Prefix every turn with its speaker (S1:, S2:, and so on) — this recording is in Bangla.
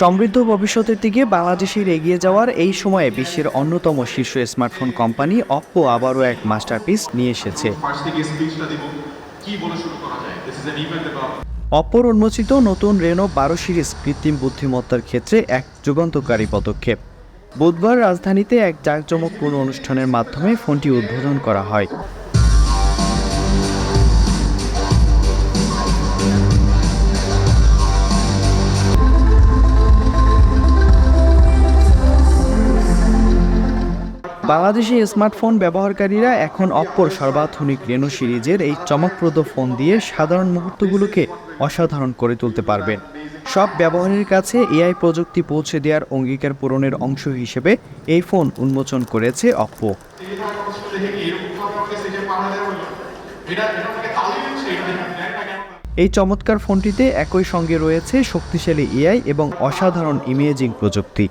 S1: সমৃদ্ধ ভবিষ্যতের দিকে বাংলাদেশের এগিয়ে যাওয়ার এই সময়ে বিশ্বের অন্যতম শীর্ষ স্মার্টফোন কোম্পানি অপ্পো আবারও এক মাস্টারপিস নিয়ে এসেছে। অপ্পোর উন্মোচিত নতুন রেনো 12 সিরিজ কৃত্রিম বুদ্ধিমত্তার ক্ষেত্রে এক যুগান্তকারী পদক্ষেপ। বুধবার রাজধানীতে এক জাঁকজমকপূর্ণ অনুষ্ঠানের মাধ্যমে ফোনটি উদ্বোধন করা হয়। বাংলাদেশি স্মার্টফোন ব্যবহারকারীরা এখন অপ্পোর সর্বাধুনিক রেনো সিরিজের এই চমকপ্রদ ফোন দিয়ে সাধারণ মুহূর্তগুলোকে অসাধারণ করে তুলতে পারবেন। সব ব্যবহারের কাছে এআই প্রযুক্তি পৌঁছে দেওয়ার অঙ্গীকার পূরণের অংশ হিসেবে এই ফোন উন্মোচন করেছে অপ্পো। এই চমৎকার ফোনটিতে একই সঙ্গে রয়েছে শক্তিশালী এআই এবং অসাধারণ ইমেজিং প্রযুক্তি।